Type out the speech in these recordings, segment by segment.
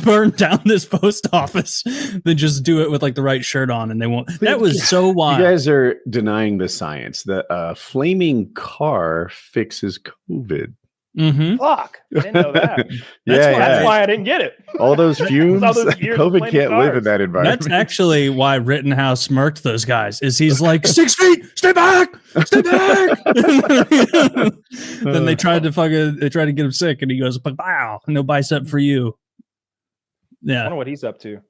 burn down this post office than just do it with like the right shirt on, and they won't. That was so wild. You guys are denying the science. The flaming car fixes COVID. Mm-hmm. Fuck, I didn't know that. That's why I didn't get it. All those fumes, COVID can't live in that environment. That's actually why Rittenhouse smirked those guys. Is he's like 6 feet, stay back. Then they tried to get him sick, and he goes, "Wow, no bicep for you." Yeah, I don't know what he's up to.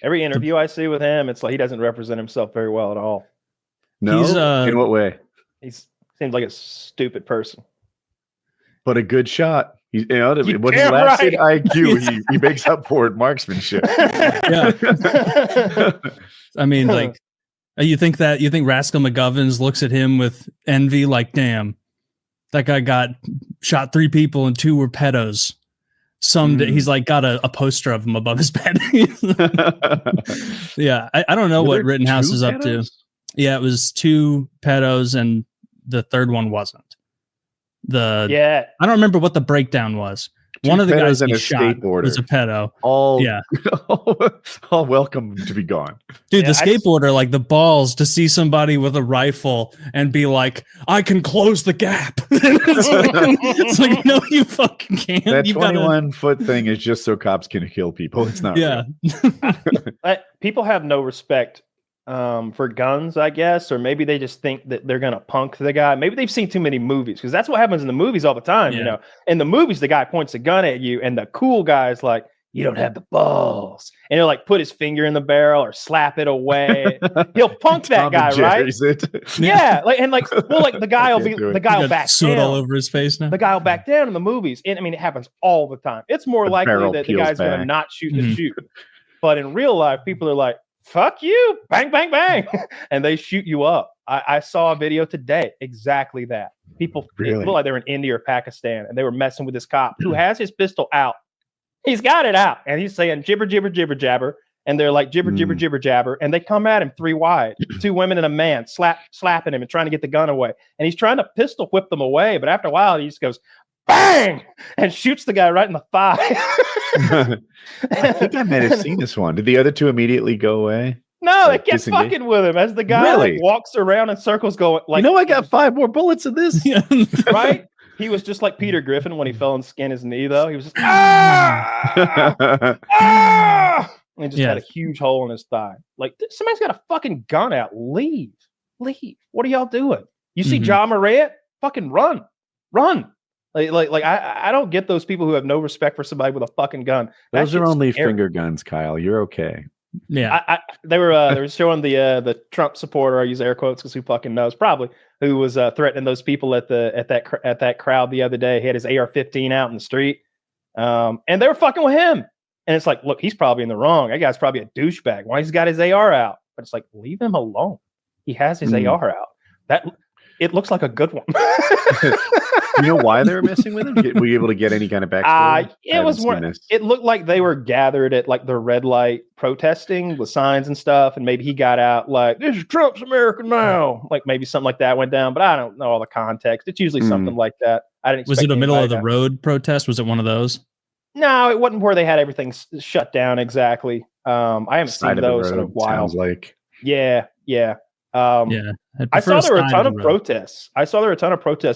Every interview I see with him, it's like he doesn't represent himself very well at all. No, in what way? He seems like a stupid person. But a good shot. When he laughs at IQ, he makes up for it marksmanship. Yeah. I mean, like, you think Rascal McGovern looks at him with envy, like, damn, that guy shot 3 people and 2 were pedos. Someday he's like got a poster of him above his bed. Yeah, I don't know what Rittenhouse is up to. Yeah, it was 2 pedos and the third one wasn't. I don't remember what the breakdown was. 2 one of the guys and he a shot skateboarder was a pedo. All welcome to be gone. Dude, the skateboarder, like the balls to see somebody with a rifle and be like, I can close the gap. It's like, no, you fucking can't. That 21-foot thing is just so cops can kill people. It's not. Yeah. People have no respect for guns, I guess, or maybe they just think that they're gonna punk the guy. Maybe they've seen too many movies, because that's what happens in the movies all the time. You know, in the movies, the guy points a gun at you, and the cool guy's like, "You don't have the balls," and he'll like put his finger in the barrel or slap it away. He'll punk that guy, right? Yeah, the guy will back down. All over his face now. The guy will back down in the movies, and I mean, it happens all the time. It's more likely that the guy's gonna not shoot the shoot, but in real life, people are like, fuck you, bang, bang, bang. And they shoot you up. I saw a video today, exactly that. People look like they were in India or Pakistan, and they were messing with this cop who has his pistol out. He's got it out, and he's saying jibber, jibber, jibber, jabber. And they're like jibber, jibber, jibber, jabber. And they come at him 3 wide, 2 women and a man slapping him and trying to get the gun away. And he's trying to pistol whip them away. But after a while, he just goes, bang, and shoots the guy right in the thigh. I think I might have seen this one. Did the other 2 immediately go away? No, they kept fucking with him as the guy walks around in circles going like, I got 5 more bullets in this. Right? He was just like Peter Griffin when he fell and skinned his knee, though. He was just and he just had a huge hole in his thigh. Like, somebody's got a fucking gun out. Leave. What are y'all doing? You see John Morant? Fucking run. Like I don't get those people who have no respect for somebody with a fucking gun. Those are only finger guns, Kyle. You're okay. Yeah, they were showing the Trump supporter. I use air quotes because who fucking knows? Probably who was threatening those people at that crowd the other day. He had his AR-15 out in the street, and they were fucking with him. And it's like, look, he's probably in the wrong. That guy's probably a douchebag. Why he's got his AR out? But it's like, leave him alone. He has his AR out. It looks like a good one. You know why they were messing with him? Were you able to get any kind of backstory? It looked like they were gathered at like the red light protesting with signs and stuff, and maybe he got out like, "This is Trump's America now." Like maybe something like that went down, but I don't know all the context. It's usually something like that. I didn't. Was it a middle of the road protest? Was it one of those? No, it wasn't where they had everything shut down exactly. I haven't seen those in a while. Sounds like. Yeah. I saw there were a ton of protests.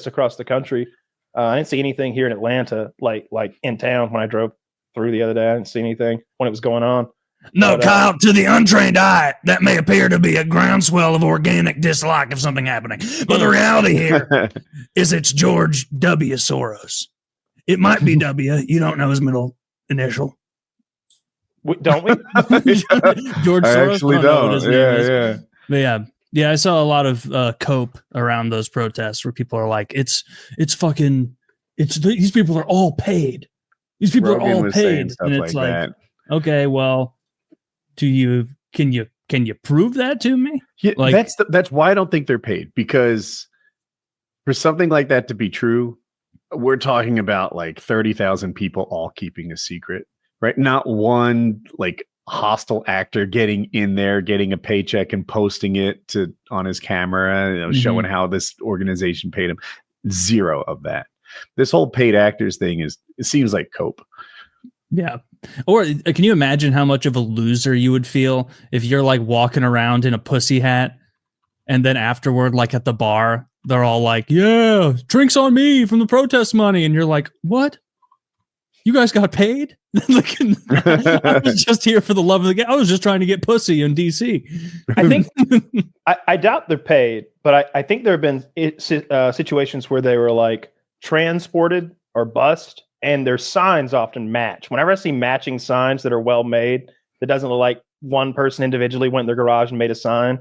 Across the country. I didn't see anything here in Atlanta, like in town when I drove through the other day. I didn't see anything when it was going on. No, Kyle, to the untrained eye, that may appear to be a groundswell of organic dislike of something happening. But the reality here is it's George W. Soros. It might be W. You don't know his middle initial. Don't we? George Soros. I actually don't. But yeah, I saw a lot of cope around those protests where people are like, it's these people are all paid. These people are all paid, and it's like okay, well, can you prove that to me? Yeah, like, that's why I don't think they're paid, because for something like that to be true, we're talking about like 30,000 people all keeping a secret, right? Not one like hostile actor getting in there, getting a paycheck and posting it on his camera, showing how this organization paid him. Zero of that. This whole paid actors thing it seems like cope. Yeah. Or can you imagine how much of a loser you would feel if you're like walking around in a pussy hat and then afterward, like at the bar, they're all like, yeah, drinks on me from the protest money. And you're like, what? You guys got paid? I was just here for the love of the game. I was just trying to get pussy in DC. I think I doubt they're paid, but I think there have been situations where they were like transported or bust, and their signs often match. Whenever I see matching signs that are well made, that doesn't look like one person individually went in their garage and made a sign,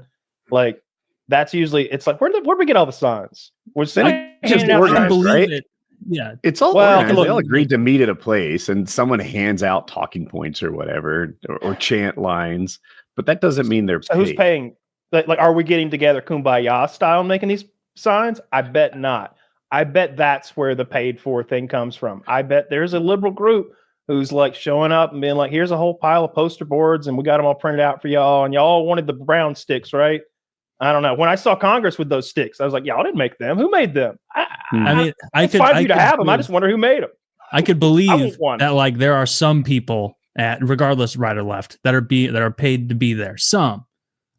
like that's usually, it's like, where'd we get all the signs? Was just organized, right? It. Yeah, it's all organized. They all agreed to meet at a place, and someone hands out talking points or whatever, or chant lines. But that doesn't mean they're paid. Who's paying? Like, are we getting together kumbaya style making these signs? I bet not. I bet that's where the paid for thing comes from. I bet there's a liberal group who's like showing up and being like, here's a whole pile of poster boards and we got them all printed out for y'all. And y'all wanted the brown sticks, right? I don't know. When I saw Congress with those sticks, I was like, y'all didn't make them. Who made them? It's fine for you to have them. I just wonder who made them. I could believe that like there are some people regardless right or left that are paid to be there. Some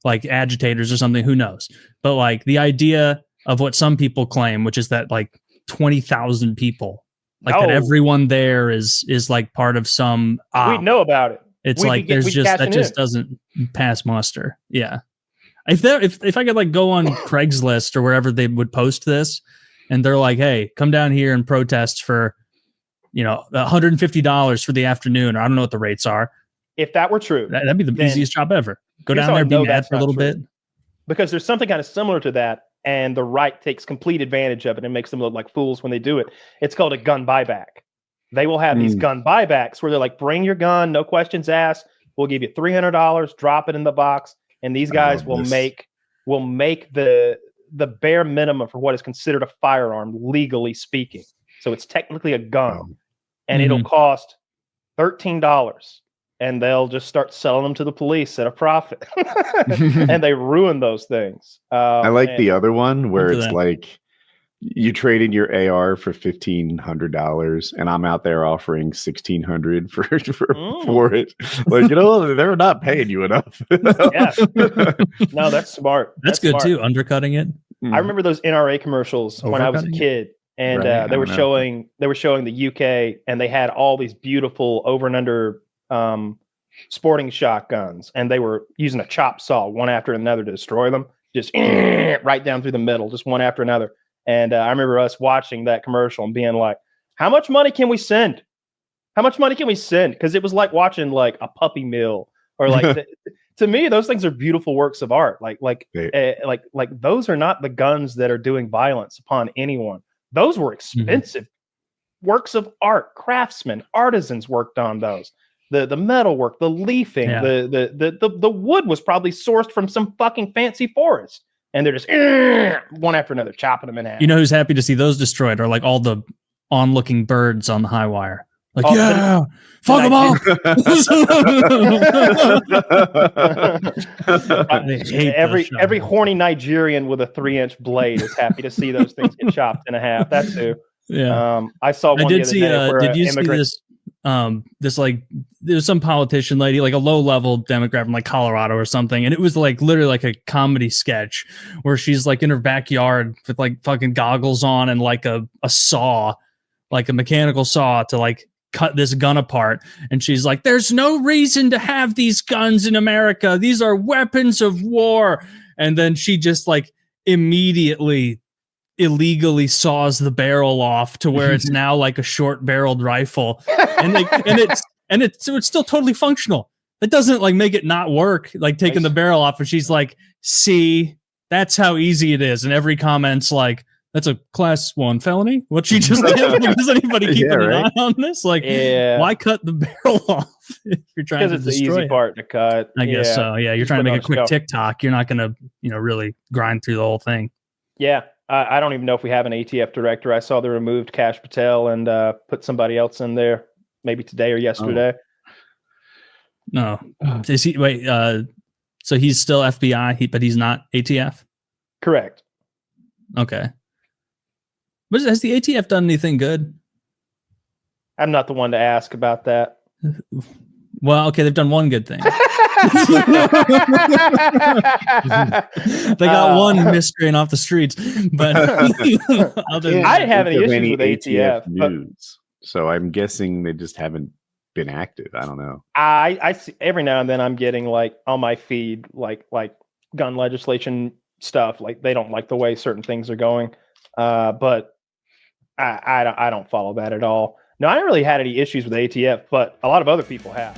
like agitators or something, who knows? But like the idea of what some people claim, which is that like 20,000 people, like that everyone there is like part of some. We know about it. It's like there's just that just doesn't pass muster. Yeah. If I could like go on Craigslist or wherever they would post this, and they're like, hey, come down here and protest for, $150 for the afternoon, or I don't know what the rates are. If that were true, that'd be the easiest job ever. Go down there, be mad for a little bit. Because there's something kind of similar to that, and the right takes complete advantage of it and makes them look like fools when they do it. It's called a gun buyback. They will have these gun buybacks where they're like, bring your gun, no questions asked. We'll give you $300, drop it in the box. And these guys will make the bare minimum for what is considered a firearm, legally speaking. So it's technically a gun, and it'll cost $13, and they'll just start selling them to the police at a profit, and they ruin those things. I like the other one where it's like you trade in your AR for $1,500, and I'm out there offering $1,600 for it. Like, they're not paying you enough. Yeah. No, that's smart. That's good smart. Too. Undercutting it. I remember those NRA commercials when I was a kid, and they were showing the UK, and they had all these beautiful over and under sporting shotguns, and they were using a chop saw one after another to destroy them, just right down through the middle, just one after another. And I remember us watching that commercial and being like, how much money can we send? How much money can we send? Because it was like watching like a puppy mill, or like to me, those things are beautiful works of art. Like those are not the guns that are doing violence upon anyone. Those were expensive works of art. Craftsmen, artisans worked on those. The metal work, the leafing, the wood was probably sourced from some fucking fancy forest. And they're just one after another chopping them in half. You know who's happy to see those destroyed are like all the onlooking birds on the high wire. Like, fuck them all. Every horny Nigerian with a 3-inch blade is happy to see those things get chopped in half. That's who. Yeah. I saw one the other day where did you see this? This like there's some politician lady, like a low level Democrat from like Colorado or something, and it was like literally like a comedy sketch where she's like in her backyard with like fucking goggles on and like a saw, like a mechanical saw to like cut this gun apart, and she's like, there's no reason to have these guns in America, these are weapons of war. And then she just like immediately illegally saws the barrel off to where it's now like a short barreled rifle, and it's still totally functional. It doesn't like make it not work, like taking the barrel off. And she's like, see, that's how easy it is. And every comment's like, that's a class 1 felony, what she just did. Like, does anybody keep an eye on this? Like, why cut the barrel off if you're trying to destroy? Because it's the easy part to cut. I guess so. Yeah, you're trying to make a quick TikTok. You're not going to, really grind through the whole thing. Yeah. I don't even know if we have an ATF director. I saw they removed Kash Patel and put somebody else in there, maybe today or yesterday. No. Is he, wait, so he's still FBI, but he's not ATF? Correct. Okay. But has the ATF done anything good? I'm not the one to ask about that. Well, okay, they've done one good thing. They got one miscreant off the streets, but other than I didn't have any issues with ATF news, so I'm guessing they just haven't been active. I don't know. I see every now and then I'm getting like on my feed like gun legislation stuff. Like they don't like the way certain things are going, but I don't follow that at all. No, I haven't really had any issues with ATF, but a lot of other people have.